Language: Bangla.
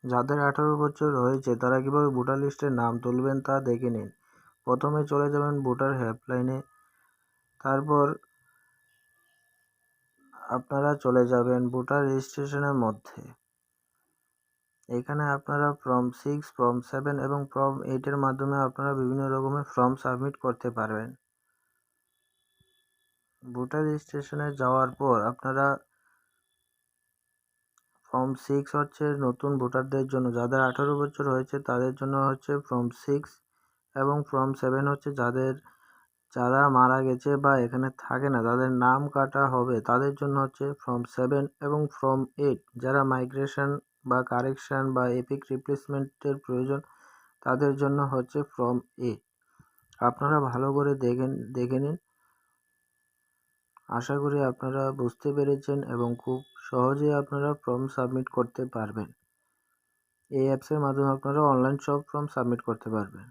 যাদের 18 বছর হয়েছে তারা কিভাবে ভোটার লিস্টে নাম তুলবেন তা দেখে নিন। প্রথমে চলে যাবেন ভোটার হেল্পলাইনে, তারপর আপনারা চলে যাবেন ভোটার রেজিস্ট্রেশনের মধ্যে। এখানে আপনারা ফর্ম 6, ফর্ম 7 এবং ফর্ম 8 এর মাধ্যমে আপনারা বিভিন্ন রকমের ফর্ম সাবমিট করতে পারবেন। ভোটার রেজিস্ট্রেশনে যাওয়ার পর আপনারা ফর্ম 6 হচ্ছে নতুন ভোটারদের জন্য, যাদের 18 বছর হয়েছে তাদের জন্য হচ্ছে ফর্ম 6 এবং ফর্ম 7 হচ্ছে যারা মারা গেছে বা এখানে থাকে না, তাদের নাম কাটা হবে তাদের জন্য হচ্ছে ফর্ম 7 এবং ফর্ম 8 যারা মাইগ্রেশন বা কারেকশন বা এপিক রিপ্লেসমেন্টের প্রয়োজন তাদের জন্য হচ্ছে ফর্ম 8। আপনারা ভালো করে দেখে নিন। আশা করি আপনারা বুঝতে পেরেছেন এবং খুব সহজেই আপনারা ফর্ম সাবমিট করতে পারবেন। এই অ্যাপসের মাধ্যমে আপনারা অনলাইন সব ফর্ম সাবমিট করতে পারবেন।